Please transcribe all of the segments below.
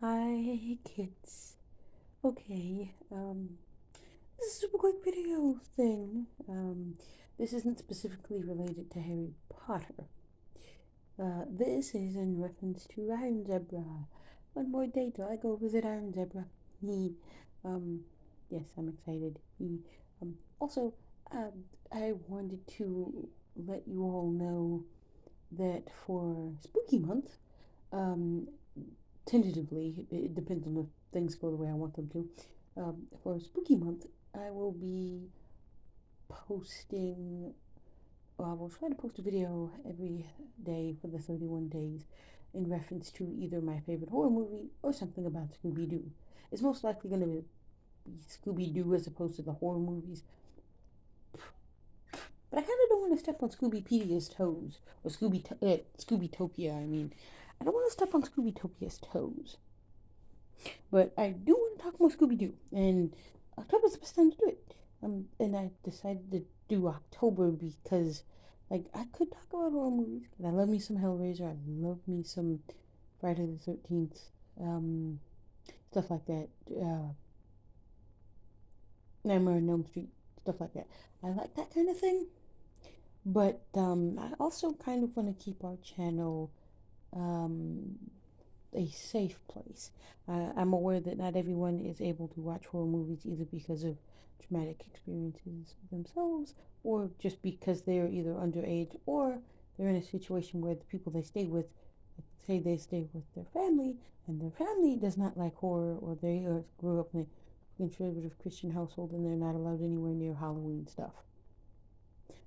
Hi, kids. Okay, this is a super quick video thing. This isn't specifically related to Harry Potter. This is in reference to Iron Zebra. One more day till I go visit Iron Zebra. He, um, yes, I'm excited. Also, I wanted to let you all know that for Spooky Month, um, tentatively, it depends on if things go the way I want them to. For Spooky Month, I will be posting, well, I will try to post a video every day for the 31 days in reference to either my favorite horror movie or something about Scooby Doo. It's most likely going to be Scooby Doo as opposed to the horror movies. But I kind of don't want to step on Scoobypedia's toes, or Scoobytopia, I mean. I don't want to step on Scoobytopia's toes. But I do want to talk more Scooby Doo, and October's the best time to do it. And I decided to do October because, like, I could talk about horror movies. And I love me some Hellraiser. I love me some Friday the 13th, um, stuff like that. Nightmare on Elm Street, stuff like that. I like that kind of thing. But I also kind of want to keep our channel um, a safe place. I'm aware that not everyone is able to watch horror movies either because of traumatic experiences themselves or just because they're either underage or they're in a situation where the people they stay with say they stay with their family and their family does not like horror or they grew up in a conservative Christian household and they're not allowed anywhere near Halloween stuff.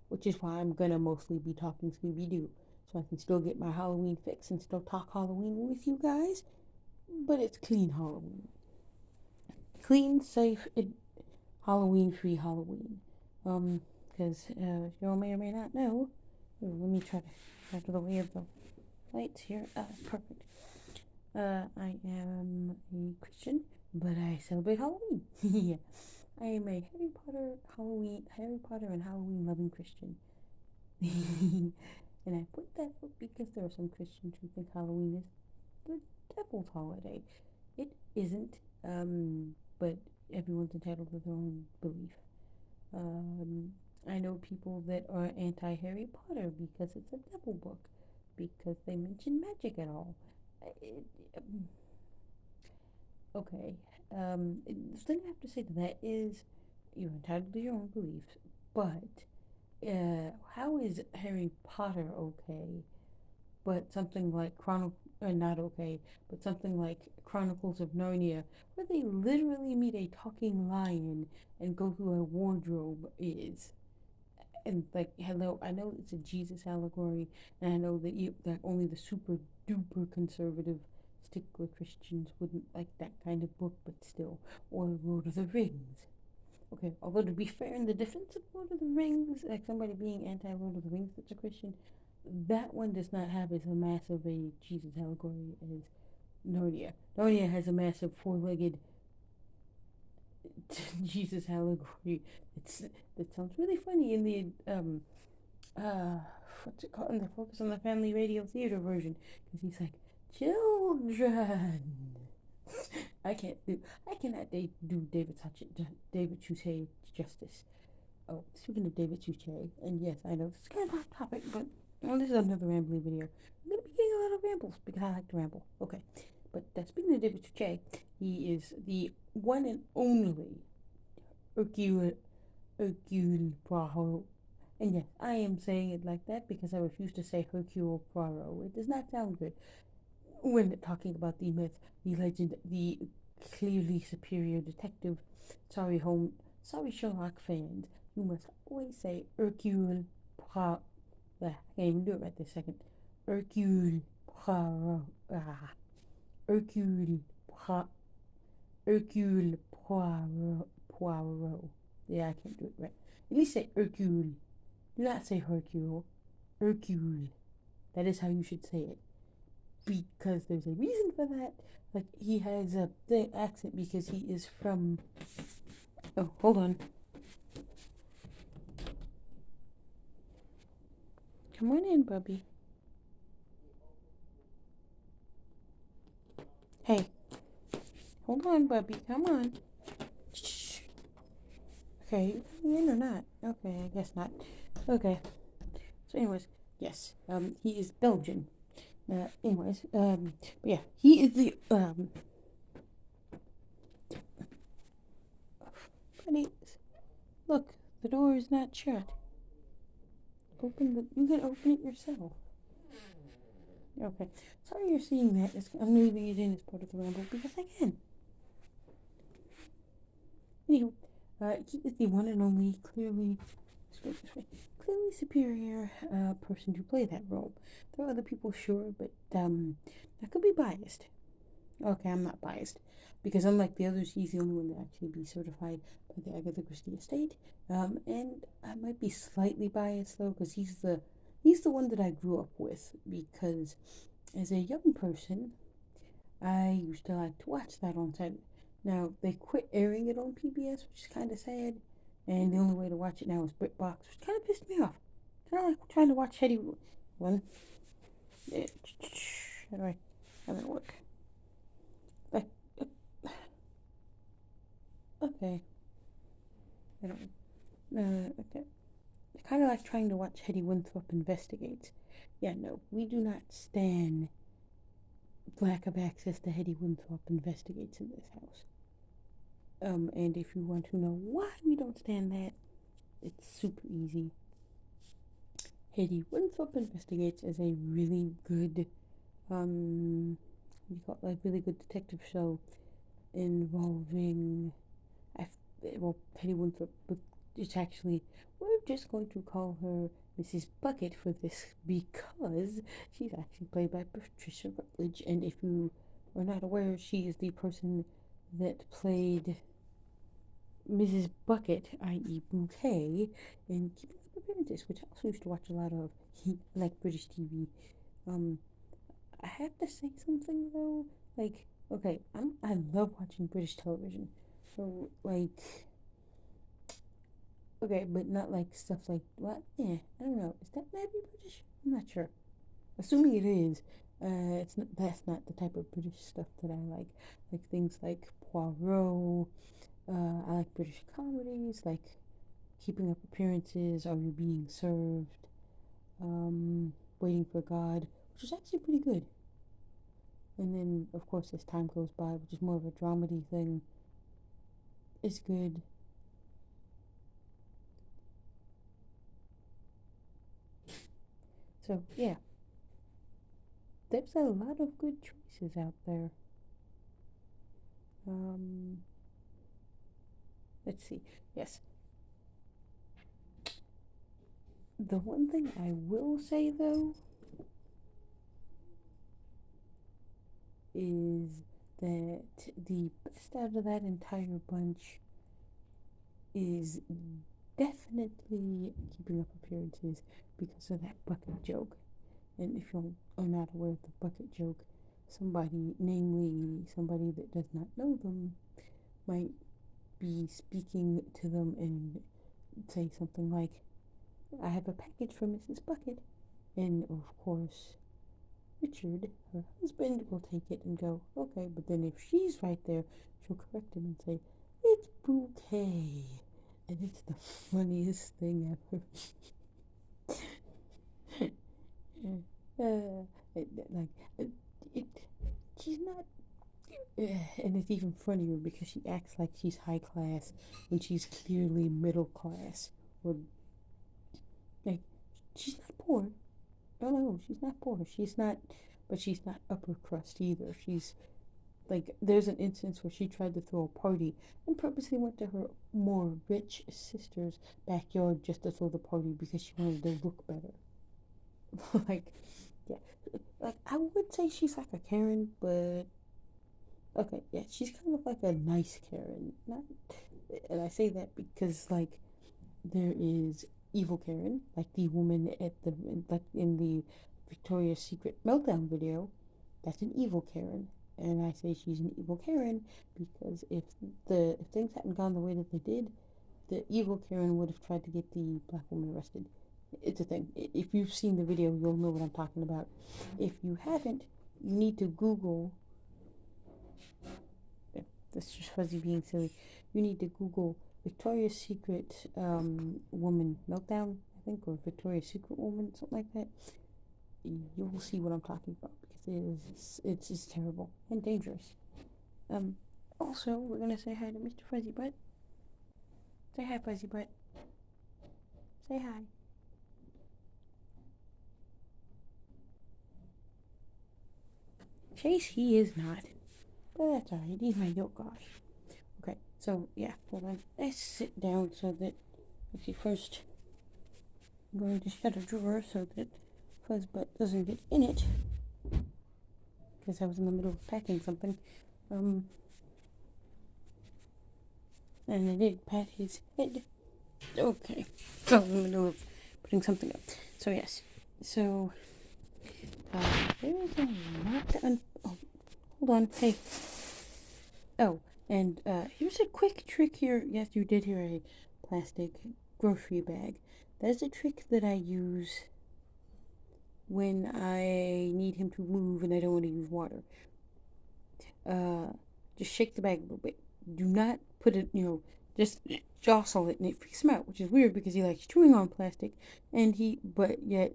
Which is why I'm gonna mostly be talking Scooby Doo. So I can still get my Halloween fix and still talk Halloween with you guys, but it's clean Halloween. Clean, safe, Halloween free Halloween. Because you all may or may not know. Let me try to out of the way of the lights here. Perfect. I am a Christian, but I celebrate Halloween. Yeah. I am a Harry Potter and Halloween loving Christian. And I put that up because there are some Christians who think Halloween is the devil's holiday. It isn't, but everyone's entitled to their own belief. Um, I know people that are anti Harry Potter because it's a devil book, because they mention magic at all. It, um, okay, the thing I have to say to that is you're entitled to your own beliefs, but how is Harry Potter okay but something like not okay, but something like Chronicles of Narnia, where they literally meet a talking lion and go through a wardrobe is. And like, hello, I know it's a Jesus allegory, and I know that only the super duper conservative stickler Christians wouldn't like that kind of book, but still, or Lord of the Rings. Okay, although to be fair, in the defense of Lord of the Rings, like somebody being anti Lord of the Rings that's a Christian, that one does not have as a massive a Jesus allegory as Narnia. Narnia has a massive four-legged Jesus allegory. It's that sounds really funny in the uh what's it called in the Focus on the Family Radio Theater version because he's like children. I cannot do David Suchet justice. Oh, speaking of David Suchet, and yes, I know this is kind of off topic, but well, this is another rambling video. I'm gonna be getting a lot of rambles because I like to ramble. Okay, but speaking of David Suchet, he is the one and only Hercule Poirot. And yes, I am saying it like that because I refuse to say Hercule Poirot. It does not sound good when talking about the myth, the legend, the clearly superior detective. Sorry Sherlock fans. You must always say Hercule Poirot. I can't even do it right this second. Hercule Poirot. Hercule Poirot. Hercule Poirot. Poirot. Yeah, I can't do it right. At least say Hercule. Do not say Hercule. Hercule. That is how you should say it. Because there's a reason for that. Like, he has a thick accent because he is from. Oh, hold on. Come on in, Bubby. Hey. Hold on, Bubby. Come on. Shh. Okay, you in or not? Okay, I guess not. Okay. So, anyways, yes. He is Belgian. But yeah, he is the Buddy, look, the door is not shut. You can open it yourself. Okay. Sorry you're seeing that. I'm leaving it in as part of the ramble because I can. Anywho, he is the one and only clearly superior person to play that role. There are other people, sure, but I could be biased. Okay, I'm not biased because unlike the others, he's the only one to actually be certified by the Agatha Christie estate. And I might be slightly biased though because he's the one that I grew up with because as a young person, I used to like to watch that on set. Now they quit airing it on PBS, which is kind of sad. And the only way to watch it now is BritBox, which kind of pissed me off. Kind of like trying to watch Hetty. One. How do I? How does it work? Like, okay. I don't. Okay. Kind of like trying to watch Hetty Winthrop Investigates. Yeah, no, we do not stand lack of access to Hetty Winthrop Investigates in this house. And if you want to know why we don't stand that, it's super easy. Hetty Winthrop Investigates is a really good, really good detective show involving, Hetty Winthrop, but it's actually, we're just going to call her Mrs. Bucket for this because she's actually played by Patricia Rutledge, and if you are not aware, she is the person that played Mrs. Bucket, i.e. Bouquet, in Keeping Up Appearances, which I also used to watch a lot of, like British TV. Um, I have to say something though, like, okay, I love watching British television, so like, okay, but not like stuff like what? Yeah, I don't know. Is that maybe British? I'm not sure. Assuming it is, it's not. That's not the type of British stuff that I like. Like things like Poirot. I like British comedies, like Keeping Up Appearances, Are You Being Served, Waiting for God, which is actually pretty good. And then, of course, as time goes by, which is more of a dramedy thing, is good. So yeah, there's a lot of good choices out there. Um, let's see. Yes, the one thing I will say though is that the best out of that entire bunch is definitely Keeping Up Appearances because of that bucket joke. And if you are not aware of the bucket joke, somebody, namely somebody that does not know them, might be speaking to them and say something like, I have a package for Mrs. Bucket. And of course, Richard, her husband, will take it and go, okay, but then if she's right there, she'll correct him and say, it's Bouquet. And it's the funniest thing ever. Like, it, she's not, and it's even funnier because she acts like she's high class when she's clearly middle class. Or, like, she's not poor. No, she's not poor. She's not, but she's not upper crust either. She's like, there's an instance where she tried to throw a party and purposely went to her more rich sister's backyard just to throw the party because she wanted to look better. Like, yeah, like I would say she's like a Karen, but okay, yeah, she's kind of like a nice Karen. Not, and I say that because like there is evil Karen, like the woman at the like in the Victoria's Secret meltdown video. That's an evil Karen, and I say she's an evil Karen because if things hadn't gone the way that they did, the evil Karen would have tried to get the black woman arrested. It's a thing. If you've seen the video, you'll know what I'm talking about. If you haven't, you need to Google. that's just Fuzzy being silly. You need to Google Victoria's Secret woman meltdown, I think, or Victoria's Secret woman, something like that. You will see what I'm talking about because it's just terrible and dangerous. Um, Also, we're gonna say hi to Mr. Fuzzy Butt. Say hi, Fuzzy Butt. Say hi. Chase, he is not. But that's alright. He's my yoke gosh. Okay, so yeah, hold on. Let's sit down so that, actually, first, I'm going to shut a drawer so that Fuzzbutt doesn't get in it. Because I was in the middle of packing something. And I did pat his head. Okay. So, in the middle of putting something up. So, yes. So, there is a lot to oh, hold on. Hey. Oh, and here's a quick trick here. Yes, you did hear a plastic grocery bag. That is a trick that I use when I need him to move and I don't want to use water. Just shake the bag a little bit. Do not put it, just jostle it and it freaks him out, which is weird because he likes chewing on plastic but yet,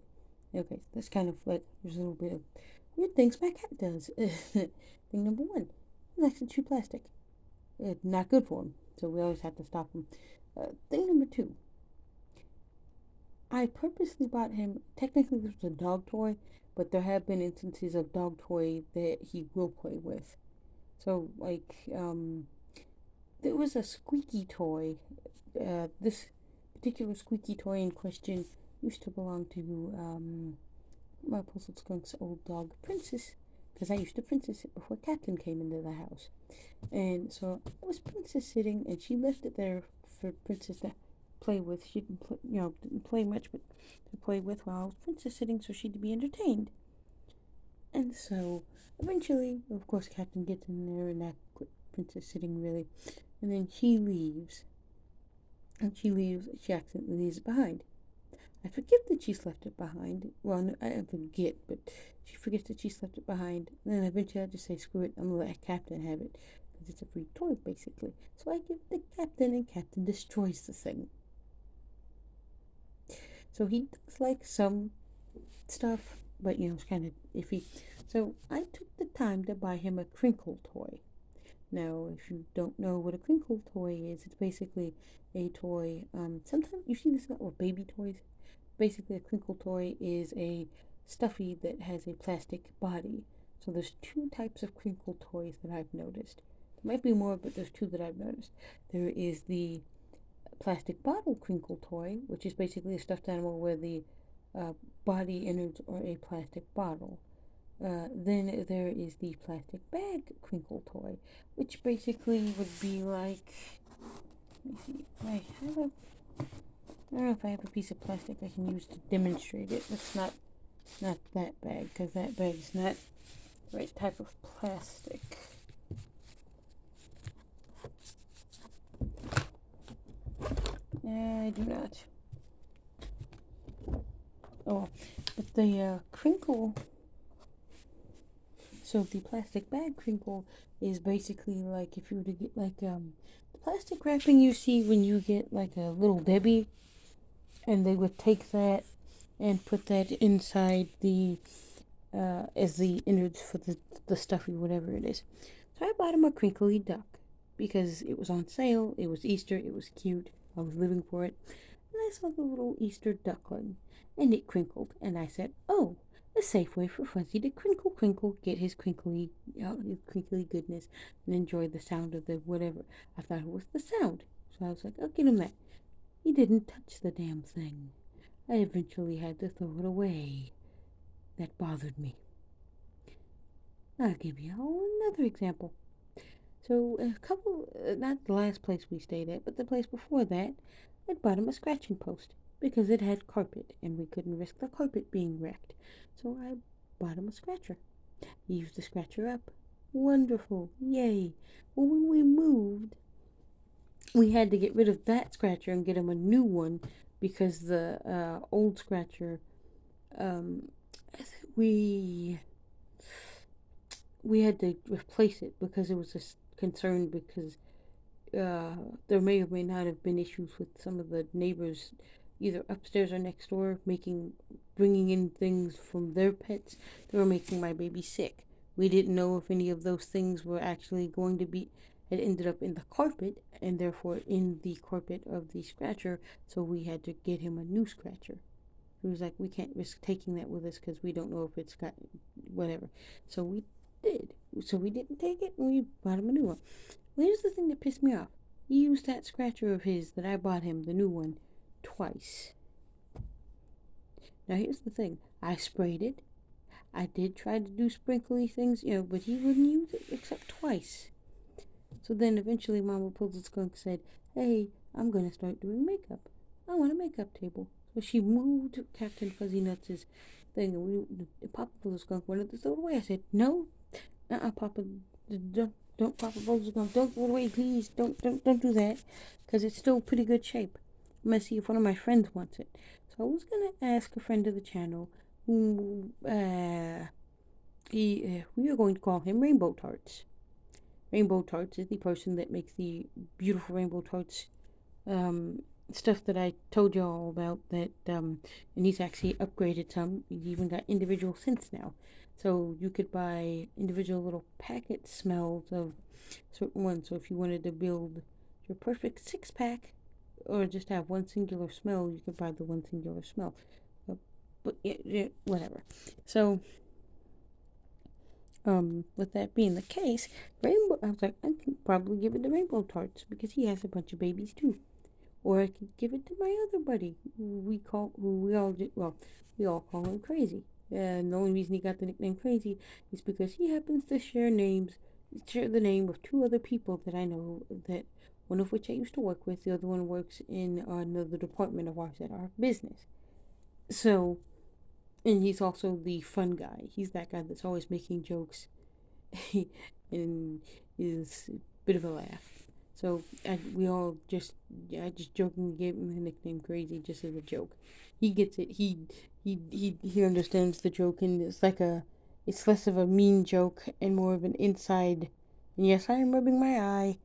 okay, that's kind of like, there's a little bit of weird things my cat does. Thing number one, he likes to chew plastic. Not good for him, so we always have to stop him. Thing number two, I purposely bought him, technically this was a dog toy, but there have been instances of dog toy that he will play with. So, like, there was a squeaky toy. This particular squeaky toy in question used to belong to my Puzzled Skunk's old dog, Princess, because I used to Princess it before Captain came into the house. And so it was Princess sitting, and she left it there for Princess to play with. She didn't play much, but to play with while I was Princess sitting, so she'd be entertained. And so eventually, of course, Captain gets in there, and that Princess sitting really, and then she leaves. And she accidentally leaves it behind. I forget that she's left it behind. Well, no, I don't forget, but she forgets that she's left it behind. And then eventually I just say, screw it, I'm gonna let Captain have it. Because it's a free toy, basically. So I give it to Captain, and Captain destroys the thing. So he does like some stuff, but it's kind of iffy. So I took the time to buy him a crinkle toy. Now, if you don't know what a crinkle toy is, it's basically a toy. Sometimes you see this with baby toys. Basically, a crinkle toy is a stuffy that has a plastic body. So there's two types of crinkle toys that I've noticed. There might be more, but there's two that I've noticed. There is the plastic bottle crinkle toy, which is basically a stuffed animal where the body innards are a plastic bottle. Then there is the plastic bag crinkle toy, which basically would be like, let me see, I don't know if I have a piece of plastic I can use to demonstrate it. It's not that bag, because that bag is not the right type of plastic. I do not. Oh, but the crinkle. So the plastic bag crinkle is basically like if you were to get like the plastic wrapping you see when you get like a Little Debbie, and they would take that and put that inside the as the innards for the stuffy whatever it is. So I bought him a crinkly duck because it was on sale. It was Easter. It was cute. I was living for it. And I saw the little Easter duckling, and it crinkled, and I said, "Oh, a safe way for Fuzzy to crinkle, crinkle, get his his crinkly goodness, and enjoy the sound of the whatever." I thought it was the sound, so I was like, "I'll get him that." He didn't touch the damn thing. I eventually had to throw it away. That bothered me. I'll give you another example. So not the last place we stayed at, but the place before that, I'd bought him a scratching post because it had carpet and we couldn't risk the carpet being wrecked. So I bought him a scratcher. He used the scratcher up. Wonderful. Yay. Well, when we moved, we had to get rid of that scratcher and get him a new one because the old scratcher, um, we we had to replace it because it was a concern because uh, there may or may not have been issues with some of the neighbors, either upstairs or next door, bringing in things from their pets that were making my baby sick. We didn't know if any of those things were actually going to be, had ended up in the carpet and therefore in the carpet of the scratcher, so we had to get him a new scratcher. He was like, we can't risk taking that with us because we don't know if it's got whatever. So we did. So we didn't take it and we bought him a new one. Well, here's the thing that pissed me off. He used that scratcher of his that I bought him, the new one, twice. Now, here's the thing. I sprayed it. I did try to do sprinkly things, but he wouldn't use it except twice. So then eventually Mama pulled the skunk and said, hey, I'm going to start doing makeup. I want a makeup table. So she moved Captain Fuzzy Nuts' thing, and Papa pulled the skunk wanted to throw it away. I said, no, Papa, don't Papa pull the skunk. Don't throw it away, please. Don't do that, because it's still pretty good shape. I'm going to see if one of my friends wants it. So I was going to ask a friend of the channel who, we are going to call him Rainbow Tarts. Rainbow Tarts is the person that makes the beautiful Rainbow Tarts um, stuff that I told you all about. And he's actually upgraded some. He's even got individual scents now. So you could buy individual little packet smells of certain ones. So if you wanted to build your perfect 6 pack or just have one singular smell, you could buy the one singular smell. But yeah, whatever. So with that being the case, I was like, I can probably give it to Rainbow Tarts because he has a bunch of babies too. Or I could give it to my other buddy, we all call him Crazy. And the only reason he got the nickname Crazy is because he happens to share the name of 2 other people that I know, that one of which I used to work with, the other one works in another department of ours at our business. So, and he's also the fun guy. He's that guy that's always making jokes and is a bit of a laugh. So I just jokingly gave him the nickname Crazy just as a joke. He gets it. He understands the joke, and it's less of a mean joke and more of an inside. And yes, I am rubbing my eye.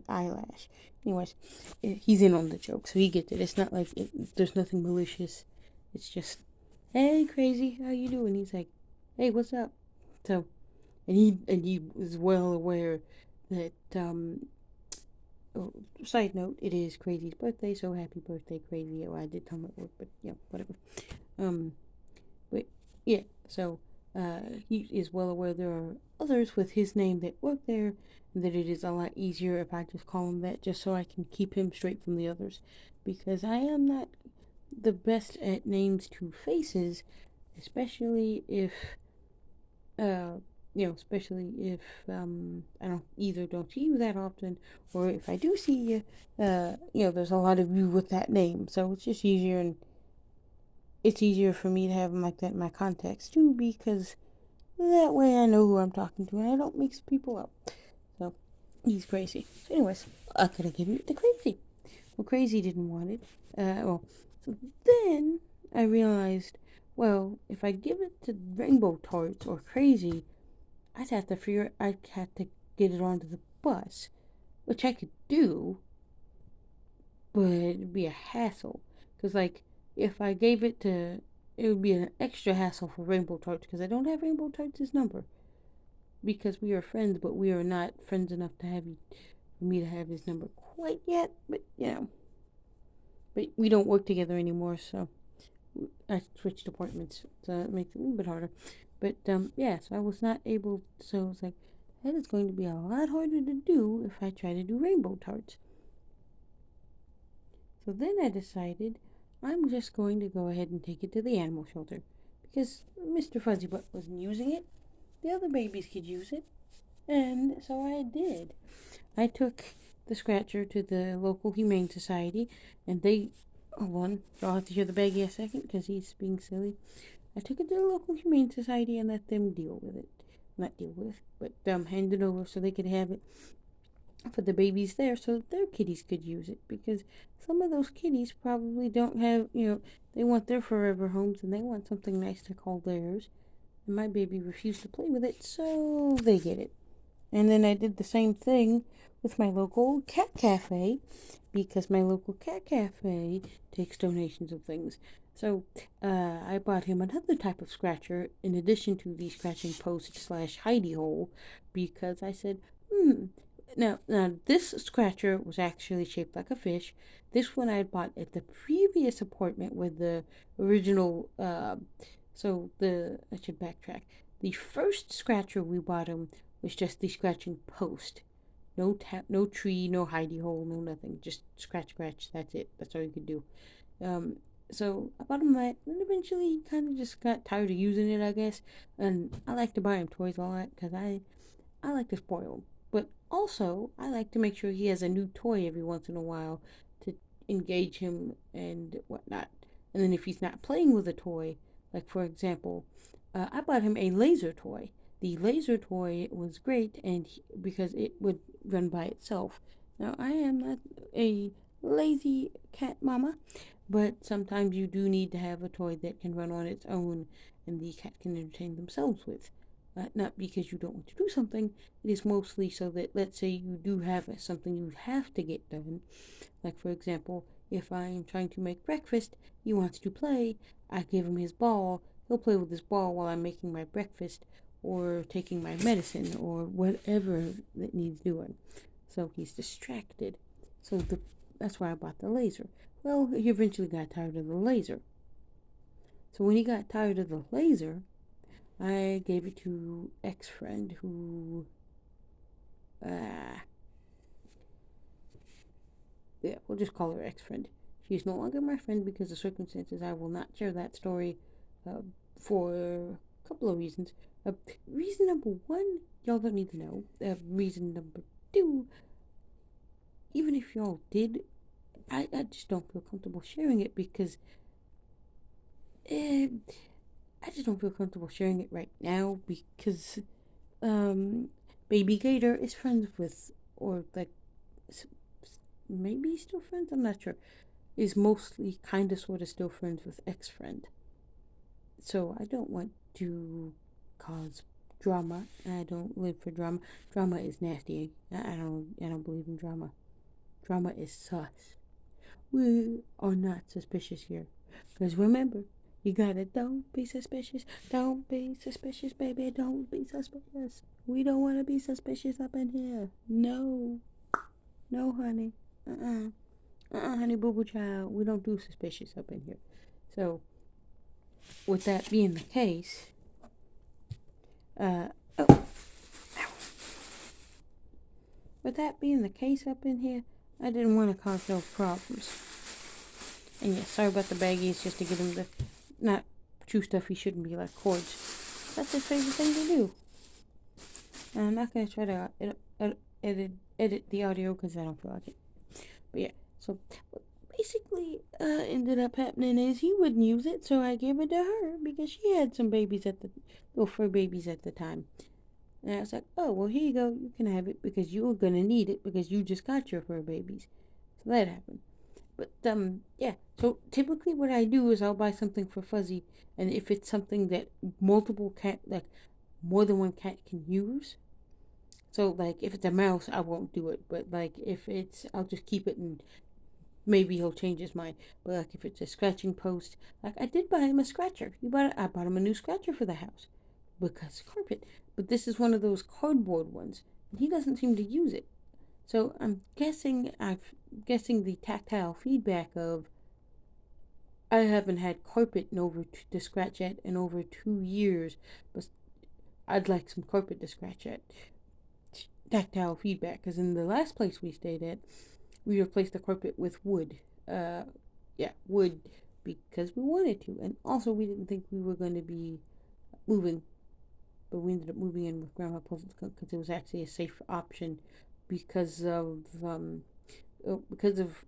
Eyelash. Anyways, he's in on the joke, so he gets it. It's not like there's nothing malicious. It's just, hey, Crazy, how you doing? He's like, hey, what's up? So, and he is well aware that oh, side note, it is Crazy's birthday, so happy birthday, Crazy. Oh, I did tell him at work, but yeah, whatever. Um, but yeah, so he is well aware there are others with his name that work there, and that it is a lot easier if I just call him that, just so I can keep him straight from the others, because I am not the best at names to faces, especially if uh especially if I don't see you that often, or if I do see you, there's a lot of you with that name, so it's just easier, and it's easier for me to have them like that in my context too, because that way I know who I'm talking to and I don't mix people up. So he's Crazy. So anyways, I could have given it to Crazy. Well, Crazy didn't want it. So then I realized, well, if I give it to Rainbow Tarts or Crazy, I'd have to get it onto the bus, which I could do, but it'd be a hassle. Because, like, if I gave it to, it would be an extra hassle for Rainbow Tarts because I don't have Rainbow Tarts' number. Because we are friends, but we are not friends enough for me to have his number quite yet. But we don't work together anymore, so I switched departments, so it makes it a little bit harder. But yeah, so I was not able. So I was like, that is going to be a lot harder to do if I try to do Rainbow Tarts. So then I decided I'm just going to go ahead and take it to the animal shelter because Mr. Fuzzy Butt wasn't using it. The other babies could use it, and so I did. I took the scratcher to the local humane society, and they. Hold on, I'll have to hear the baggie a second because he's being silly. I took it to the local humane society and let them deal with it. Not deal with, but hand it over so they could have it for the babies there so that their kitties could use it, because some of those kitties probably don't have, they want their forever homes and they want something nice to call theirs. and my baby refused to play with it, so they get it. And then I did the same thing with my local cat cafe because my local cat cafe takes donations of things. So I bought him another type of scratcher in addition to the scratching post slash hidey hole because I said, now this scratcher was actually shaped like a fish. This one I had bought at the previous apartment with the original. I should backtrack. The first scratcher we bought him was just the scratching post. No tree, no hidey hole, no nothing. Just scratch, scratch. That's it. That's all you could do. Um, so I bought him that, and eventually he kind of just got tired of using it, I guess. And I like to buy him toys a lot because I like to spoil him. But also, I like to make sure he has a new toy every once in a while to engage him and whatnot. And then if he's not playing with a toy, like for example, I bought him a laser toy. The laser toy was great because it would run by itself. Now, I am not a lazy cat mama, but sometimes you do need to have a toy that can run on its own and the cat can entertain themselves with. Not because you don't want to do something, it is mostly so that, let's say, you do have something you have to get done. Like, for example, if I am trying to make breakfast, he wants to play, I give him his ball, he'll play with his ball while I'm making my breakfast or taking my medicine or whatever that needs doing. So he's distracted. That's why I bought the laser. Well, he eventually got tired of the laser. So when he got tired of the laser, I gave it to ex-friend who, uh, yeah, we'll just call her ex-friend. She's no longer my friend because of circumstances. I will not share that story uh, for a couple of reasons. Reason number one, y'all don't need to know. Reason number two, even if y'all did, I just don't feel comfortable sharing it because eh, I just don't feel comfortable sharing it right now because Baby Gator is friends with, or like maybe still friends. I'm not sure. Is mostly kind of sort of still friends with ex-friend. So I don't want to cause drama. I don't live for drama. Drama is nasty. I don't believe in drama. Drama is sus. We are not suspicious here. Because remember, you gotta don't be suspicious. Don't be suspicious, baby. Don't be suspicious. We don't want to be suspicious up in here. No. No, honey. Honey boo boo child. We don't do suspicious up in here. So, with that being the case, uh, oh, with that being the case up in here, I didn't want to cause no problems. And yeah, sorry about the baggies, just to get him the not chew stuff he shouldn't be, like cords. That's his favorite thing to do. And I'm not gonna try to edit the audio because I don't feel like it. But yeah, so what basically ended up happening is he wouldn't use it, so I gave it to her because she had some babies at the little fur babies at the time. And I was like, oh, well, here you go. You can have it because you're going to need it because you just got your fur babies. So that happened. But, yeah. So typically what I do is I'll buy something for Fuzzy. And if it's something that more than one cat can use. So, like, if it's a mouse, I won't do it. But, like, I'll just keep it and maybe he'll change his mind. But, like, if it's a scratching post, like, I did buy him a scratcher. I bought him a new scratcher for the house because carpet. But this is one of those cardboard ones. And he doesn't seem to use it. So I'm guessing the tactile feedback of I haven't had carpet to scratch at in over 2 years, but I'd like some carpet to scratch at. Tactile feedback, because in the last place we stayed at, we replaced the carpet with wood. Yeah, wood because we wanted to, and also we didn't think we were going to be moving, but we ended up moving in with Grandma because it was actually a safe option because of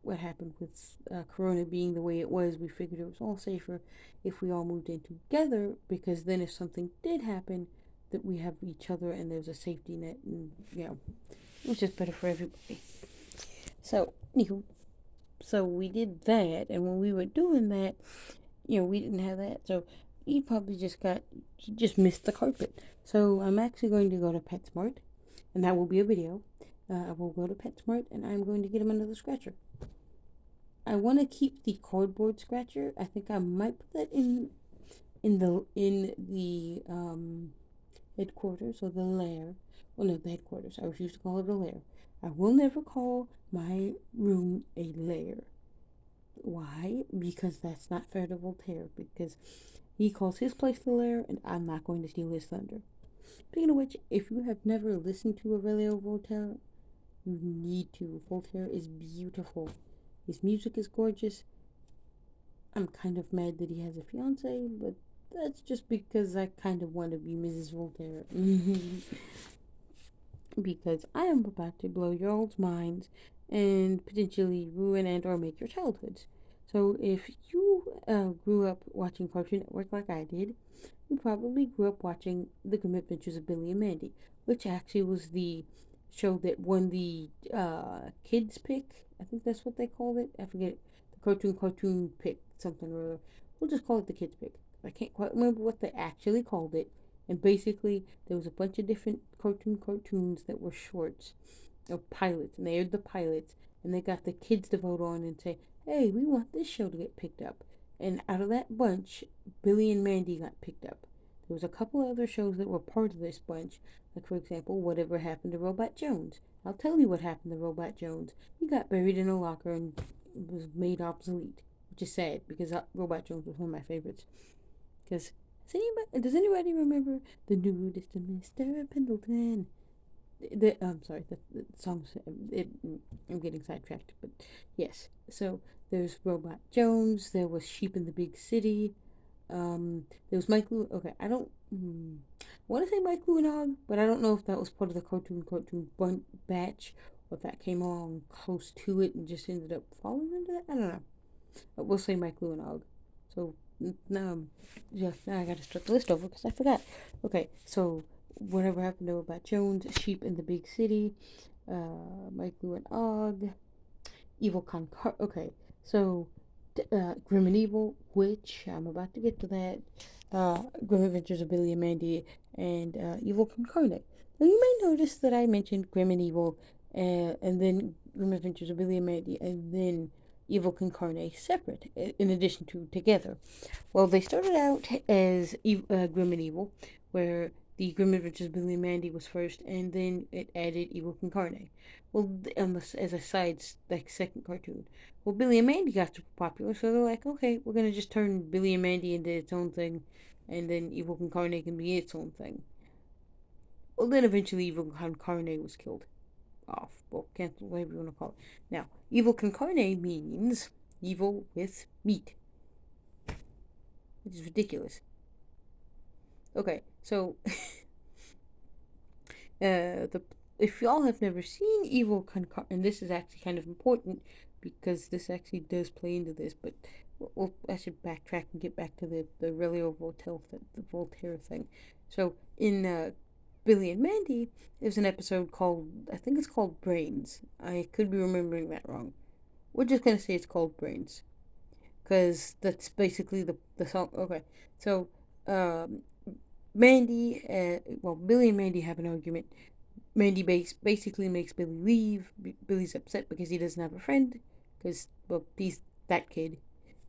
what happened with Corona being the way it was. We figured it was all safer if we all moved in together because then if something did happen, that we have each other and there's a safety net, and it was just better for everybody. So anywho, so we did that, and when we were doing that, we didn't have that. So he probably just missed the carpet. So I'm actually going to go to PetSmart, and that will be a video. I will go to PetSmart, and I'm going to get him another scratcher. I want to keep the cardboard scratcher. I think I might put that in the headquarters or the lair. Well, no, the headquarters. I refuse to call it a lair. I will never call my room a lair. Why? Because that's not fair to Voltaire. Because he calls his place the lair, and I'm not going to steal his thunder. Speaking of which, if you have never listened to Aurelio Voltaire, you need to. Voltaire is beautiful. His music is gorgeous. I'm kind of mad that he has a fiance, but that's just because I kind of want to be Mrs. Voltaire. Because I am about to blow your old minds and potentially ruin and or make your childhoods. So if you grew up watching Cartoon Network like I did, you probably grew up watching The Grim Adventures of Billy and Mandy, which actually was the show that won the kids pick. I think that's what they called it. I forget. The cartoon pick something or other. We'll just call it the kids pick. I can't quite remember what they actually called it. And basically, there was a bunch of different cartoons that were shorts or pilots, and they aired the pilots, and they got the kids to vote on and say, "Hey, we want this show to get picked up." And out of that bunch, Billy and Mandy got picked up. There was a couple other shows that were part of this bunch, like for example, Whatever Happened to Robot Jones. I'll tell you what happened to Robot Jones. He got buried in a locker and was made obsolete, which is sad because Robot Jones was one of my favorites. Because does anybody remember the nudist Mr. Pendleton? I'm sorry, the songs. I'm getting sidetracked, but yes. So there's Robot Jones. There was Sheep in the Big City. There was Mike Lou. Okay, I don't want to say Mike Lou, but I don't know if that was part of the cartoon batch, or if that came along close to it and just ended up falling into that. I don't know. But we'll say Mike Lou. So now, now I gotta start the list over because I forgot. Okay, so whatever happened to Robot Jones, Sheep in the Big City, Mike Lou and Og, Evil Concar. Okay, so Grim and Evil, which I'm about to get to that. Grim Adventures of Billy and Mandy, and Evil Concarne. Now you may notice that I mentioned Grim and Evil, and then Grim Adventures of Billy and Mandy, and then Evil Concarne separate, in addition to together. Well, they started out as Grim and Evil, where the Grim Adventures of Billy and Mandy was first, and then it added Evil Concarne. Well, as a side, like second cartoon. Well, Billy and Mandy got super popular, so they're like, okay, we're gonna just turn Billy and Mandy into its own thing, and then Evil Concarne can be its own thing. Well, then eventually Evil Concarne was killed off, well, canceled, whatever you want to call it. Now, Evil Concarne means evil with meat, which is ridiculous. Okay, so the if y'all have never seen Evil Concarne, and this is actually kind of important because this actually does play into this, but I should backtrack and get back to the Relio Voltaire thing. So in Billy and Mandy, there's an episode called, I think it's called Brains. I could be remembering that wrong. We're just gonna say it's called Brains because that's basically the song. Okay, so um, Billy and Mandy have an argument. Mandy basically makes Billy leave. Billy's upset because he doesn't have a friend. Because, well, he's that kid.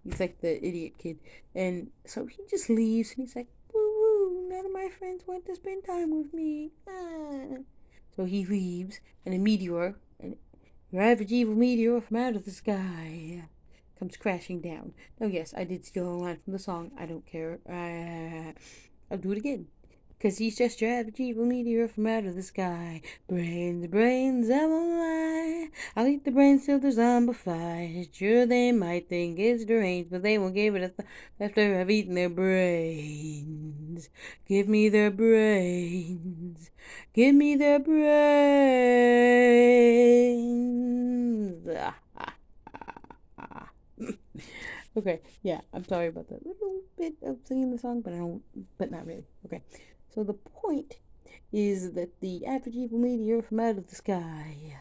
He's like the idiot kid. And so he just leaves and he's like, woo woo, none of my friends want to spend time with me. Ah. So he leaves and a meteor, your average evil meteor from out of the sky, comes crashing down. Oh, yes, I did steal a line from the song. I don't care. I'll do it again. 'Cause he's just your average evil meteor from out of the sky. Brains, brains, I won't lie. I'll eat the brains till they're zombified. Sure, they might think it's deranged, but they won't give it a after I've eaten their brains. Give me their brains. Give me their brains. Okay, yeah, I'm sorry about that little bit of singing the song, but not really. Okay, so the point is that the average evil meteor from out of the sky.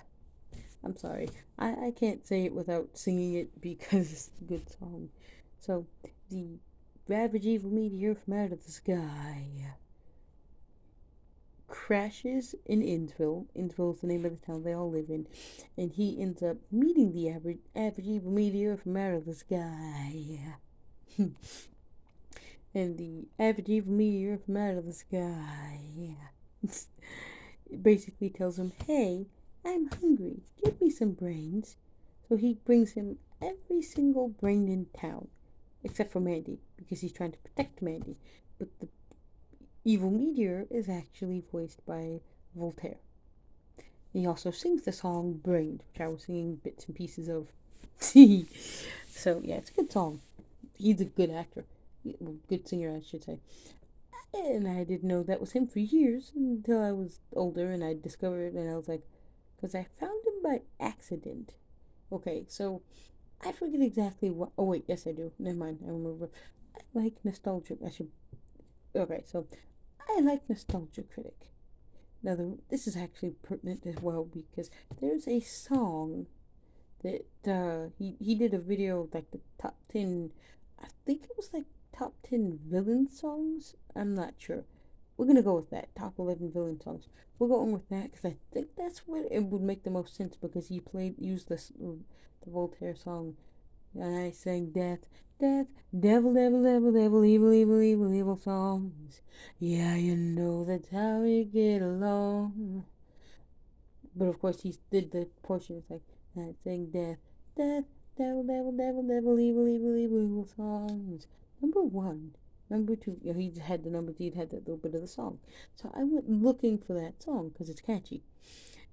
I'm sorry, I can't say it without singing it because it's a good song. So the average evil meteor from out of the sky crashes in Innsville. Innsville is the name of the town they all live in. And he ends up meeting the average evil meteor from out of the sky. And the average evil meteor from out of the sky basically tells him, hey, I'm hungry. Give me some brains. So he brings him every single brain in town, except for Mandy, because he's trying to protect Mandy. But the evil meteor is actually voiced by Voltaire. He also sings the song Brained, which I was singing bits and pieces of. So, yeah, it's a good song. He's a good actor. Good singer, I should say. And I didn't know that was him for years until I was older and I discovered it, and I was like, because I found him by accident. Okay, so I forget exactly what. Oh, wait, yes, I do. Never mind, I remember. I like Nostalgia. Okay, so I like Nostalgia Critic. Now, this is actually pertinent as well because there's a song that he did a video of like the top 10. I think it was like top 10 villain songs. I'm not sure. We're gonna go with that, top 11 villain songs. We're going with that because I think that's what it would make the most sense, because he used the Voltaire song, and I sang death, death, devil, devil, devil, devil, evil, evil, evil, evil songs. Yeah, you know that's how we get along. But of course, he did the portion. It's like that saying death, death, devil, devil, devil, devil, evil, evil, evil, evil songs. Number one, number two. You know, he had the number. He had that little bit of the song. So I went looking for that song because it's catchy.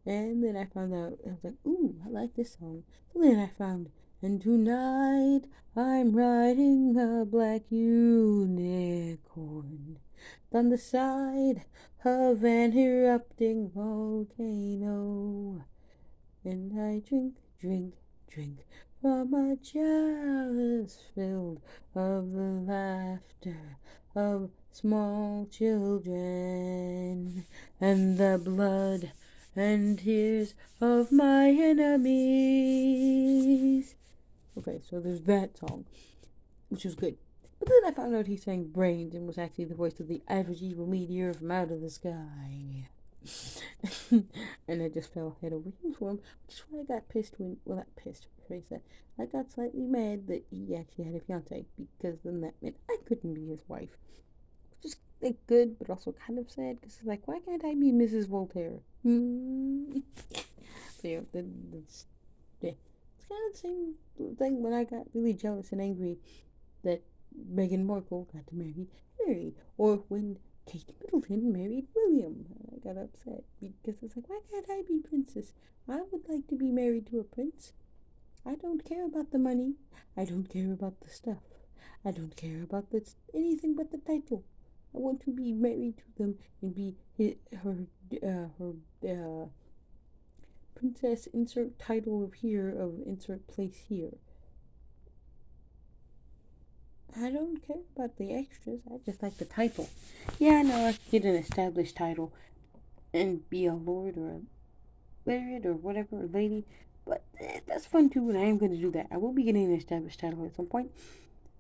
And then I found out. I was like, ooh, I like this song. So then I found. And tonight I'm riding a black unicorn on the side of an erupting volcano. And I drink, drink, drink from a chalice filled of the laughter of small children and the blood and tears of my enemies. Okay, so there's that song, which was good. But then I found out he sang Brains and was actually the voice of the average evil meteor from out of the sky. And I just fell head over heels for him, which is why I got pissed not pissed, rephrase that. I got slightly mad that he actually had a fiance, because then that meant I couldn't be his wife. Which is like good, but also kind of sad, because it's like, why can't I be Mrs. Voltaire? So yeah, it's kind of the same thing when I got really jealous and angry that Meghan Markle got to marry Harry, or when Kate Middleton married William. I got upset because it's like, why can't I be princess? I would like to be married to a prince. I don't care about the money. I don't care about the stuff. I don't care about anything but the title. I want to be married to them and be her princess. Insert title of here of insert place here. I don't care about the extras. I just like the title. Yeah, no, I could get an established title and be a lord or a laird or whatever, a lady. But that's fun too, and I am going to do that. I will be getting an established title at some point,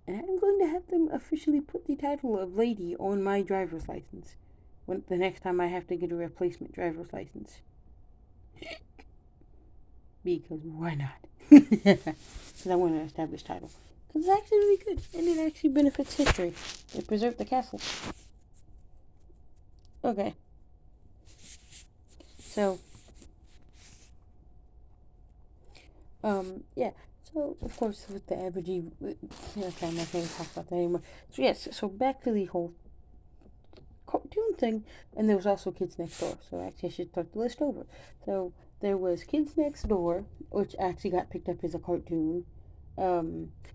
and I'm going to have them officially put the title of lady on my driver's license the next time I have to get a replacement driver's license. Because why not? Because I want an established title. Because it's actually really good, and it actually benefits history. They preserve the castle. Okay. So, yeah. So, of course, with the average, okay, I'm not going to talk about that anymore. So, yes, so back to the whole cartoon thing, and there was also Kids Next Door. So, actually, I should start the list over. So, there was Kids Next Door, which actually got picked up as a cartoon.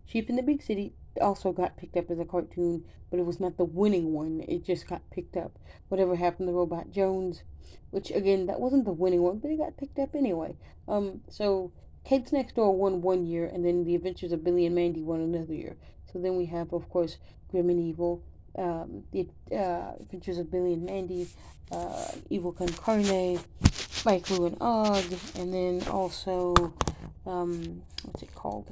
Sheep in the Big City also got picked up as a cartoon, but it was not the winning one. It just got picked up. Whatever happened to Robot Jones, which again, that wasn't the winning one, but it got picked up anyway. So Kids Next Door won one year, and then The Adventures of Billy and Mandy won another year. So then we have, of course, Grim and Evil, The Adventures of Billy and Mandy, Evil Con Carne, Mike, Lou, and Og, and then also, what's it called?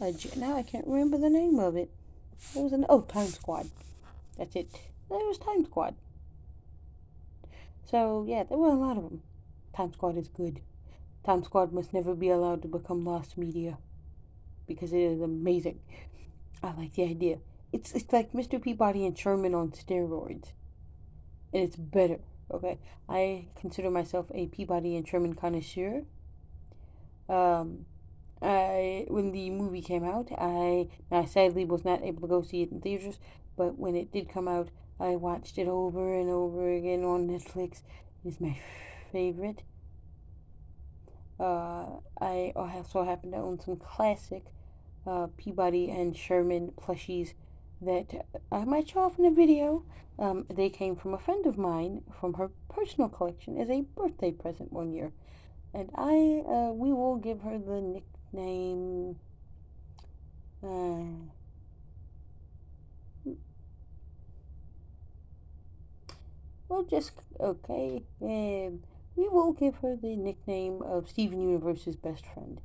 Now I can't remember the name of it. It was Time Squad. That's it. There was Time Squad. So yeah, there were a lot of them. Time Squad is good. Time Squad must never be allowed to become lost media because it is amazing. I like the idea. It's like Mr. Peabody and Sherman on steroids, and it's better. Okay, I consider myself a Peabody and Sherman connoisseur. Um, I when the movie came out, I sadly was not able to go see it in theaters, but when it did come out, I watched it over and over again on Netflix. It's my favorite. I also happen to own some classic Peabody and Sherman plushies that I might show off in a video. They came from a friend of mine from her personal collection as a birthday present one year, and we will give her the nickname. Uh, we'll just okay. We will give her the nickname of Steven Universe's best friend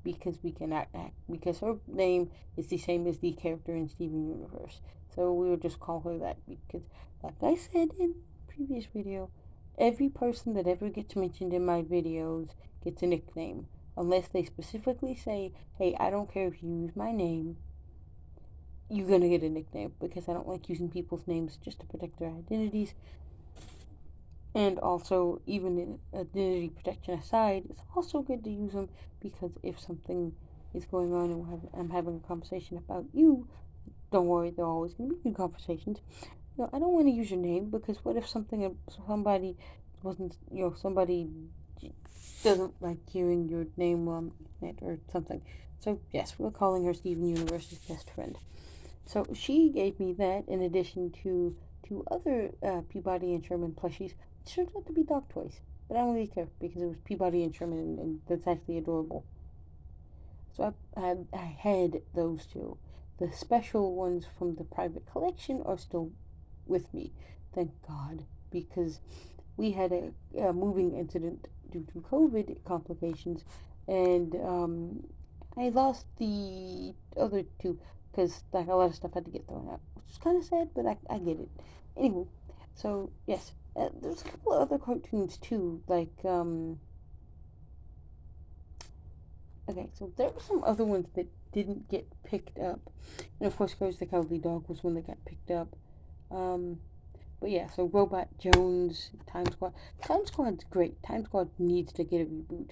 because we cannot act because her name is the same as the character in Steven Universe. So we will just call her that because, like I said in previous video, every person that ever gets mentioned in my videos gets a nickname unless they specifically say, "Hey, I don't care if you use my name. You're gonna get a nickname," because I don't like using people's names just to protect their identities. And also, even in identity protection aside, it's also good to use them because if something is going on and I'm having a conversation about you, don't worry, there are always going to be good conversations. I don't want to use your name because what if somebody wasn't, somebody doesn't like hearing your name on it or something. So, yes, we're calling her Steven Universe's best friend. So she gave me that in addition to two other Peabody and Sherman plushies, which turned out to be dog toys. But I don't really care because it was Peabody and Sherman, and that's actually adorable. So I had those two. The special ones from the private collection are still with me, thank God, because we had a moving incident due to COVID complications, and I lost the other two because like a lot of stuff had to get thrown out, which is kind of sad, but I get it. Anyway, so yes, there's a couple of other cartoons too, like okay, so there were some other ones that didn't get picked up, and of course, Courage the Cowardly Dog was one that got picked up. Um, but yeah, so Robot Jones, Time Squad. Time Squad's great. Time Squad needs to get a reboot.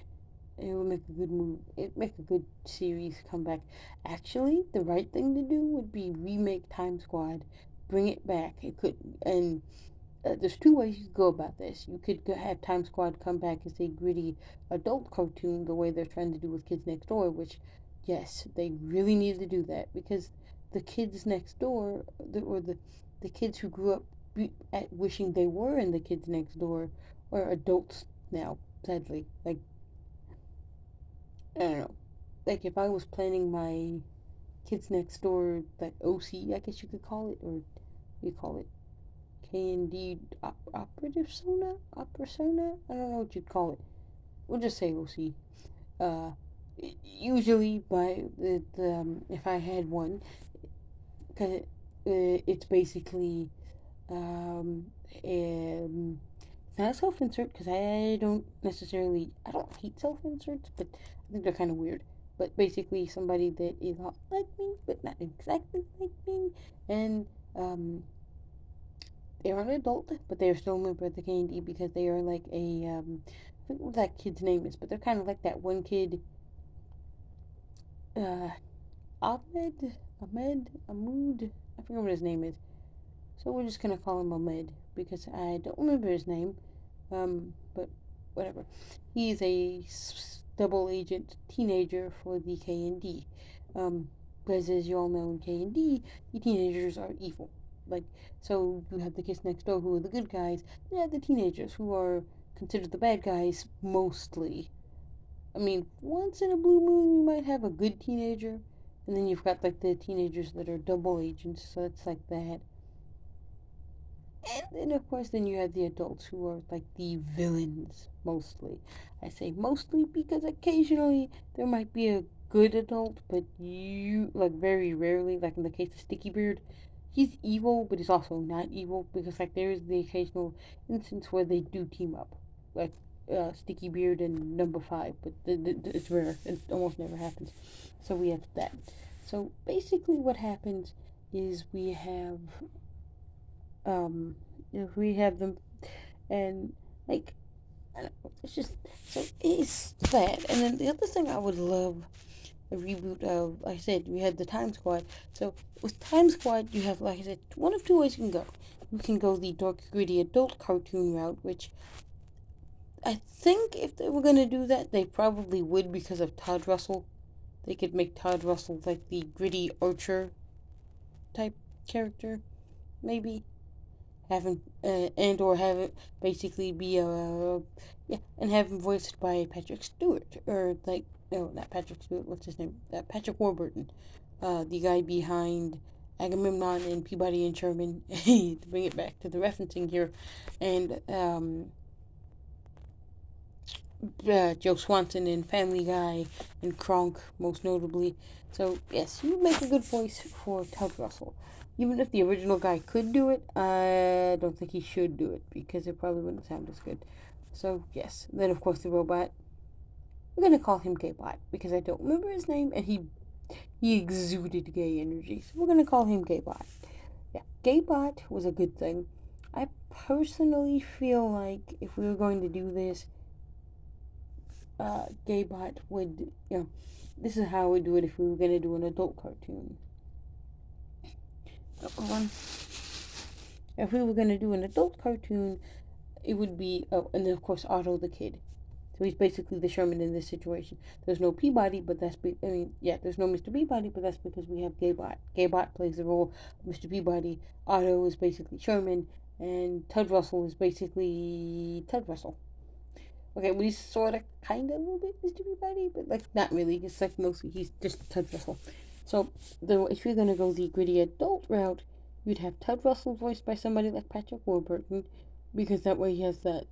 It would make a good move. It make a good series come back. Actually, the right thing to do would be remake Time Squad, bring it back. It could, and there's two ways you could go about this. You could have Time Squad come back as a gritty adult cartoon, the way they're trying to do with Kids Next Door, which, yes, they really need to do that because the kids next door, the kids who grew up wishing they were in the Kids Next Door, are adults now, sadly. Like, I don't know. Like, if I was planning my Kids Next Door, like OC, I guess you could call it, or what do you call it? K&D operative sona? Opera sona? I don't know what you'd call it. We'll just say OC. Uh, Usually, if I had one, because it's basically um, um, it's not a self insert because I don't hate self inserts, but I think they're kind of weird. But basically, somebody that is not like me, but not exactly like me, and they are an adult, but they are still a member of the K&D because they are like I forget what that kid's name is, but they're kind of like that one kid, uh, Ahmed, I forget what his name is. So we're just gonna call him Ahmed because I don't remember his name, but whatever. He's a double agent teenager for the K&D. Because as you all know in K&D, the teenagers are evil. Like, so you have the kids next door who are the good guys, you have the teenagers who are considered the bad guys mostly. I mean, once in a blue moon, you might have a good teenager, and then you've got like the teenagers that are double agents, so it's like that. And then, of course, then you have the adults who are like the villains, mostly. I say mostly because occasionally there might be a good adult, but you like very rarely, like in the case of Sticky Beard, he's evil, but he's also not evil because like there is the occasional instance where they do team up, like Sticky Beard and Number Five, but it's rare. It almost never happens. So we have that. So basically, what happens is um we have them, and like I don't know, it's just so it's that. And then the other thing I would love a reboot of, like I said, we had the Time Squad. So with Time Squad, you have, like I said, one of two ways you can go. You can go the dark, gritty adult cartoon route, which I think if they were going to do that, they probably would because of Todd Russell. They could make Todd Russell like the gritty archer type character, maybe. Have him, and or have it basically be yeah, and have him voiced by Patrick Stewart, or like, no, not Patrick Stewart, what's his name? Patrick Warburton, the guy behind Agamemnon and Peabody and Sherman, to bring it back to the referencing here, and Joe Swanson in Family Guy and Kronk, most notably. So, yes, you make a good voice for Todd Russell. Even if the original guy could do it, I don't think he should do it because it probably wouldn't sound as good. So, yes. Then, of course, the robot. We're going to call him Gaybot because I don't remember his name and he exuded gay energy. So, we're going to call him Gaybot. Yeah, Gaybot was a good thing. I personally feel like if we were going to do this, Gaybot would, this is how I would do it if we were going to do an adult cartoon. If we were going to do an adult cartoon, it would be, oh, and then of course Otto the kid. So he's basically the Sherman in this situation. There's no Peabody, but there's no Mr. Peabody, but that's because we have Gaybot. Gaybot plays the role of Mr. Peabody. Otto is basically Sherman, and Tud Russell is basically Tud Russell. Okay, we sort of, kind of, a little bit Mr. Peabody, but like not really. It's like mostly he's just Tud Russell. So if you're gonna go the gritty adult route, you'd have Tud Russell voiced by somebody like Patrick Warburton, because that way he has that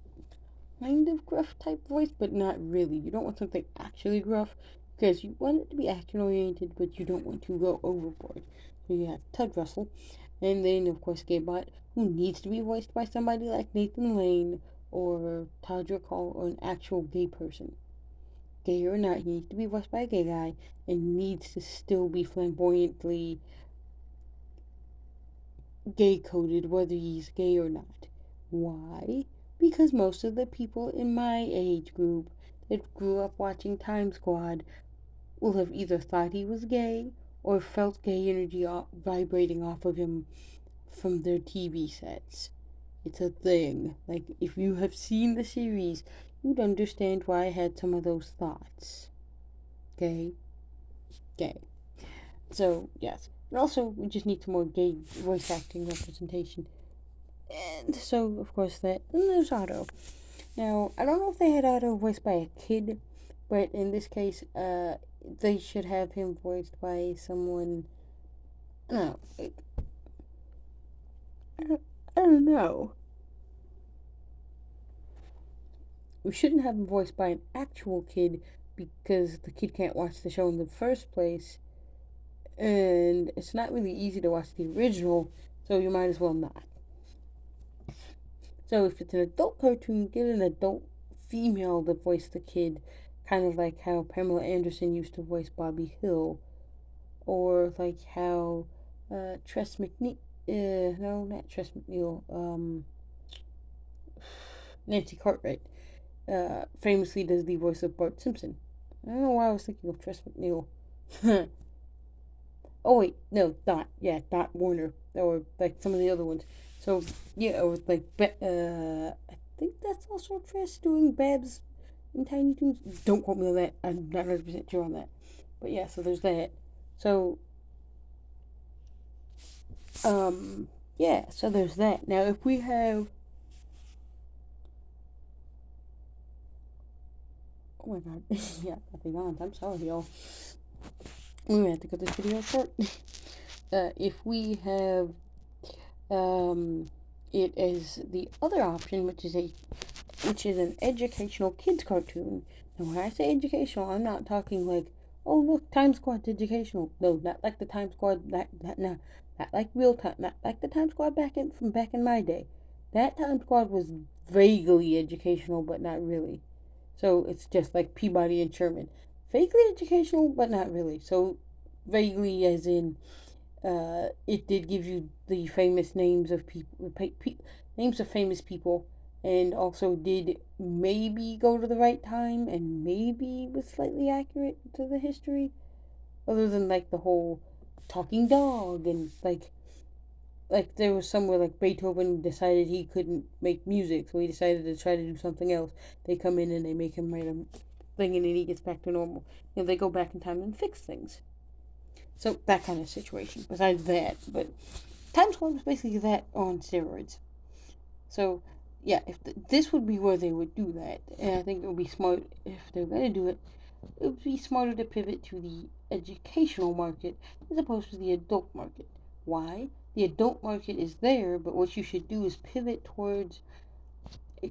kind of gruff type voice, but not really. You don't want something actually gruff because you want it to be action oriented, but you don't want to go overboard. So you have Tud Russell, and then of course Gaybot, who needs to be voiced by somebody like Nathan Lane or Todrick Hall or an actual gay person. Gay or not, he needs to be voiced by a gay guy and needs to still be flamboyantly gay coded, whether he's gay or not. Why? Because most of the people in my age group that grew up watching Time Squad will have either thought he was gay or felt gay energy vibrating off of him from their TV sets. It's a thing. Like, if you have seen the series, you'd understand why I had some of those thoughts. Okay? Gay. So, yes. And also, we just need some more gay voice acting representation. And so, of course, and there's Otto. Now, I don't know if they had Otto voiced by a kid, but in this case, they should have him voiced by someone. I don't know. I don't know. We shouldn't have him voiced by an actual kid because the kid can't watch the show in the first place, and it's not really easy to watch the original, so you might as well not. So if it's an adult cartoon, get an adult female to voice the kid, kind of like how Pamela Anderson used to voice Bobby Hill, or like how Tress McNeil, no, not Tress McNeil, Nancy Cartwright, famously does the voice of Bart Simpson. I don't know why I was thinking of Tress McNeil. Oh wait, no, Dot Warner, or like some of the other ones. So yeah, or like I think that's also Tress doing Babs in Tiny Toons. Don't quote me on that. I'm not 100% sure on that. But yeah, so there's that. So yeah, so there's that. Now if we have, oh my god, yeah, nothing on. I'm sorry, y'all. We may have to cut this video short. If we have it as the other option, which is an educational kids cartoon. And when I say educational, I'm not talking like Oh, look, Time Squad's educational. No, not like the Time Squad. No, not like real time. Not like the Time Squad back in my day. That Time Squad was vaguely educational, but not really. So it's just like Peabody and Sherman, vaguely educational, but not really. So vaguely, as in, it did give you the famous names of people, names of famous people, and also did maybe go to the right time and maybe was slightly accurate to the history, other than like the whole talking dog and like there was somewhere like Beethoven decided he couldn't make music, so he decided to try to do something else. They come in and they make him write a thing, and then he gets back to normal. They go back in time and fix things. So that kind of situation. Besides that, but Time Squad was basically that on steroids. So yeah, this would be where they would do that, and I think it would be smart if they're going to do it. It would be smarter to pivot to the educational market as opposed to the adult market. Why? The adult market is there, but what you should do is pivot towards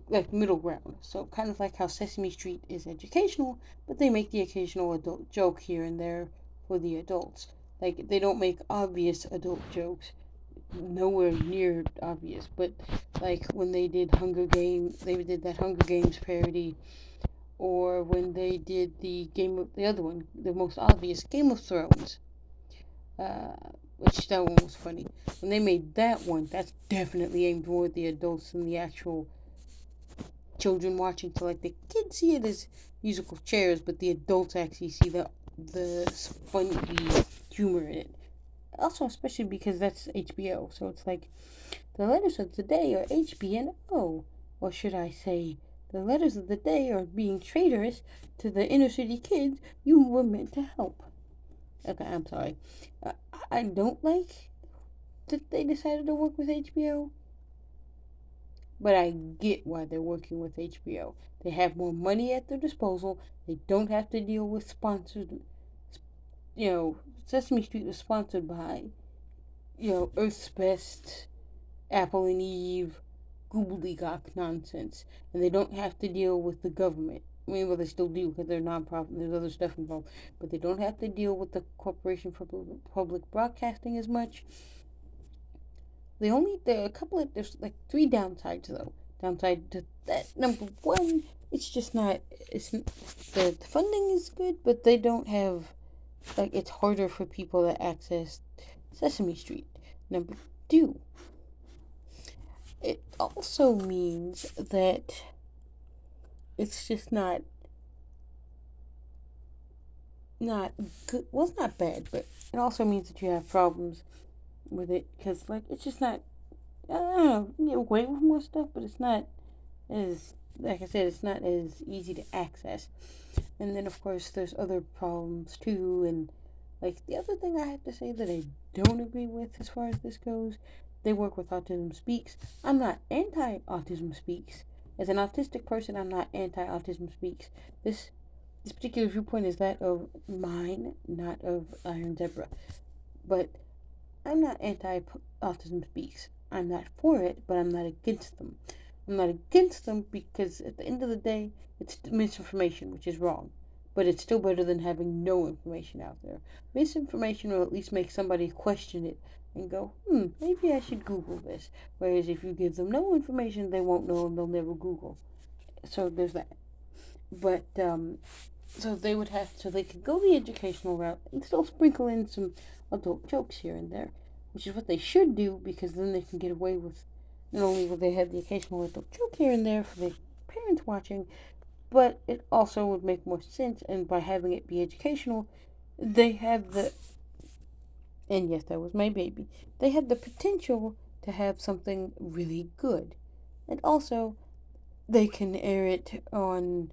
like middle ground. So kind of like how Sesame Street is educational, but they make the occasional adult joke here and there for the adults. Like they don't make obvious adult jokes, nowhere near obvious. But like when they did they did that Hunger Games parody, or when they did the other one, the most obvious Game of Thrones, uh, which that one was funny. When they made that one, that's definitely aimed more at the adults than the actual children watching. So like the kids see it as musical chairs, but the adults actually see the fun, the humor in it. Also, especially because that's HBO, so it's like the letters of the day are HBNO, or should I say, the letters of the day are being traitorous to the inner city kids you were meant to help. Okay, I'm sorry. Uh, I don't like that they decided to work with HBO, but I get why they're working with HBO. They have more money at their disposal. They don't have to deal with sponsored. Sesame Street was sponsored by, Earth's Best, Apple and Eve, gobbledygook nonsense, and they don't have to deal with the government. I mean, well, they still do because they're nonprofit. There's other stuff involved, but they don't have to deal with the Corporation for Public Broadcasting as much. There are a couple of there's like three downsides though. Downside to that, number one, it's just not. The funding is good, but they don't have like it's harder for people to access Sesame Street. Number two, it also means that it's just not good. Well, it's not bad, but it also means that you have problems with it because like it's just not. I don't know. You can get away with more stuff, but it's not as like I said, it's not as easy to access. And then of course there's other problems too. And like the other thing I have to say that I don't agree with as far as this goes, they work with Autism Speaks. I'm not anti Autism Speaks. As an autistic person, I'm not anti Autism Speaks. This this particular viewpoint is that of mine, not of Iron Zebra. But I'm not anti Autism Speaks. I'm not for it, but I'm not against them. I'm not against them because at the end of the day, it's misinformation, which is wrong. But it's still better than having no information out there. Misinformation will at least make somebody question it and go, maybe I should Google this. Whereas if you give them no information, they won't know and they'll never Google. So there's that. But so they could go the educational route and still sprinkle in some adult jokes here and there, which is what they should do because then they can get away with not only will they have the occasional adult joke here and there for the parents watching, but it also would make more sense. And by having it be educational, they have the and yes, that was my baby. They have the potential to have something really good, and also they can air it on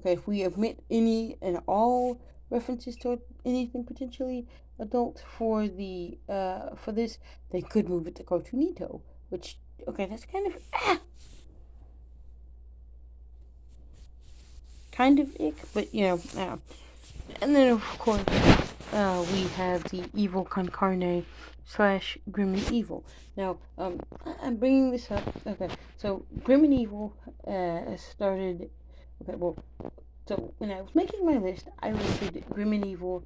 if we omit any and all references to anything potentially adult for this, they could move it to Cartoonito, which that's kind of ick, but and then of course we have the evil con carne slash grim and evil. Now I'm bringing this up. Okay, so grim and evil started. Okay, well So when I was making my list, I listed Grim and Evil,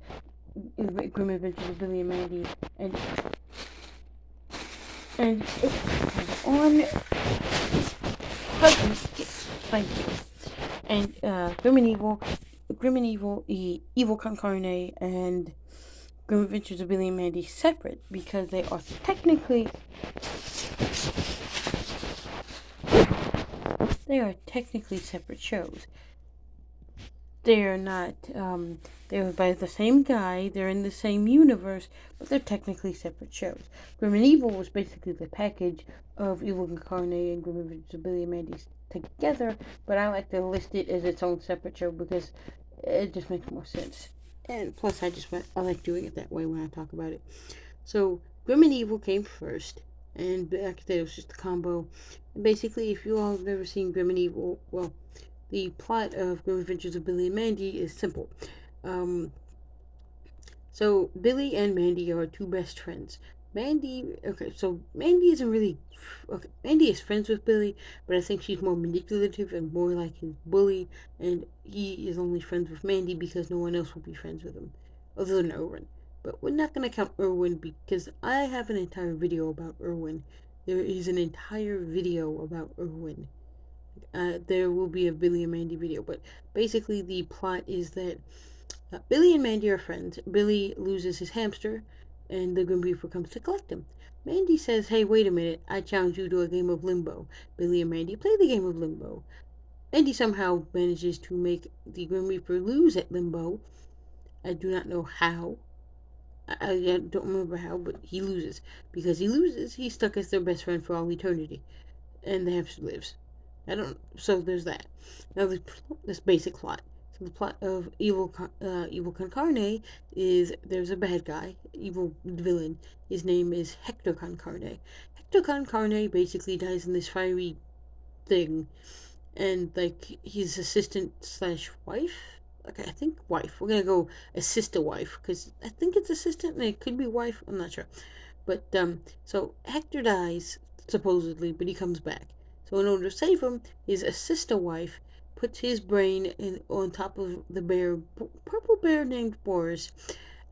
Grim Adventures of Billy and Mandy, and it was on Husband. Yes, thank you. And Grim and Evil, Evil Con Carne, and Grim Adventures of Billy and Mandy separate because they are technically separate shows. They are not. They're by the same guy. They're in the same universe, but they're technically separate shows. Grim and Evil was basically the package of Evil Incarnate and Grim Adventures of Billy and Mandy together, but I like to list it as its own separate show because it just makes more sense. And plus, I like doing it that way when I talk about it. So Grim and Evil came first, and back then it was just a combo. And basically, if you all have never seen Grim and Evil, well, the plot of Grim Adventures of Billy and Mandy is simple. Um, so Billy and Mandy are two best friends. Mandy isn't really. Okay, Mandy is friends with Billy, but I think she's more manipulative and more like his bully, and he is only friends with Mandy because no one else will be friends with him, other than Erwin. But we're not gonna count Erwin because I have an entire video about Erwin. There is an entire video about Erwin. There will be a Billy and Mandy video, but basically the plot is that Billy and Mandy are friends. Billy loses his hamster, and the Grim Reaper comes to collect him. Mandy says, "Hey, wait a minute! I challenge you to a game of limbo." Billy and Mandy play the game of limbo. Mandy somehow manages to make the Grim Reaper lose at limbo. I do not know how. I don't remember how, but he loses. Because he loses, he's stuck as their best friend for all eternity. And the hamster lives. So there's that. Now this basic plot. So the plot of Evil Con Carne is there's a bad guy, evil villain. His name is Hector Con Carne. Hector Con Carne basically dies in this fiery thing, and like his assistant slash wife. Okay, I think wife. We're gonna go assistant wife because I think it's assistant and it could be wife. I'm not sure. But so Hector dies supposedly, but he comes back. So in order to save him, his assistant wife puts his brain on top of the purple bear named Boris,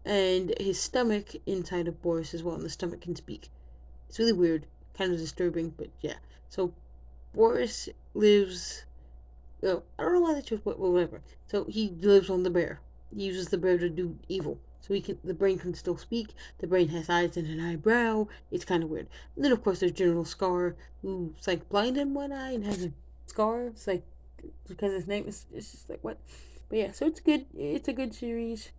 and his stomach inside of Boris as well. And the stomach can speak. It's really weird, kind of disturbing, but yeah. So Boris lives. Oh, I don't know why they chose, but whatever. So he lives on the bear. He uses the bear to do evil. So the brain can still speak. The brain has eyes and an eyebrow. It's kind of weird. And then of course there's General Scar, who's like blind in one eye and has a scar. It's like because his name is it's just like what. But yeah, so it's good. It's a good series.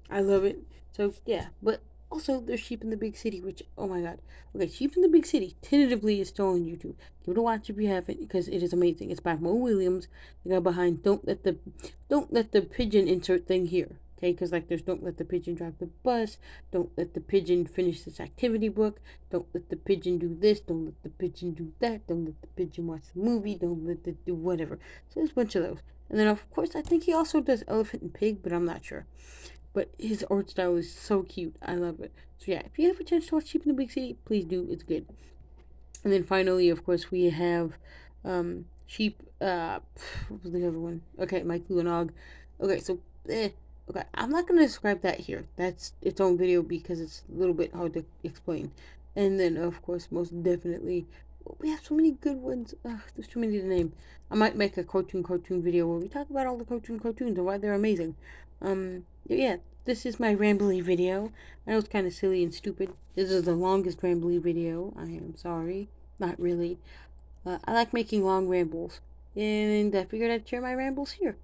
I love it. So yeah, but also there's Sheep in the Big City, which oh my god. Okay, Sheep in the Big City tentatively is still on YouTube. Give it a watch if you haven't, because it is amazing. It's by Mo Williams, the guy behind Don't Let the Pigeon insert thing here. Okay, because like there's Don't Let the Pigeon Drive the Bus, Don't Let the Pigeon Finish This Activity Book, Don't Let the Pigeon Do This, Don't Let the Pigeon Do That, Don't Let the Pigeon Watch the Movie, Don't Let it do whatever. So there's a bunch of those. And then of course I think he also does Elephant and Pig, but I'm not sure. But his art style is so cute. I love it. So yeah, if you have a chance to watch Sheep in the Big City, please do. It's good. And then finally, of course, we have Sheep. What was the other one? Okay, Mike Luanog. Okay, so okay, I'm not gonna describe that here. That's its own video because it's a little bit hard to explain. And then, of course, most definitely, we have so many good ones. There's too many to name. I might make a cartoon video where we talk about all the cartoons and why they're amazing. Yeah, this is my rambly video. I know it's kind of silly and stupid. This is the longest rambly video. I am sorry. Not really. I like making long rambles. And I figured I'd share my rambles here.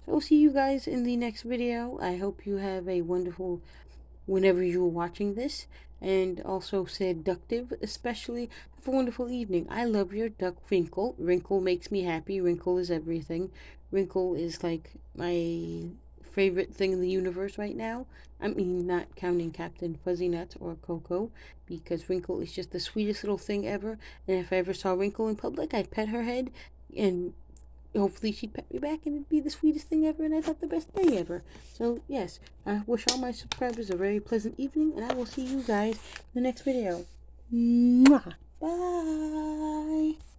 So I'll see you guys in the next video. I hope you have a wonderful whenever you're watching this, and also seductive, especially. Have a wonderful evening. I love your duck Wrinkle. Wrinkle makes me happy. Wrinkle is everything. Wrinkle is like my favorite thing in the universe right now. I mean, not counting Captain Fuzzy Nuts or Coco, because Wrinkle is just the sweetest little thing ever. And if I ever saw Wrinkle in public, I'd pet her head and hopefully she'd pet me back and it'd be the sweetest thing ever and I'd have the best day ever. So yes, I wish all my subscribers a very pleasant evening and I will see you guys in the next video. Mwah! Bye!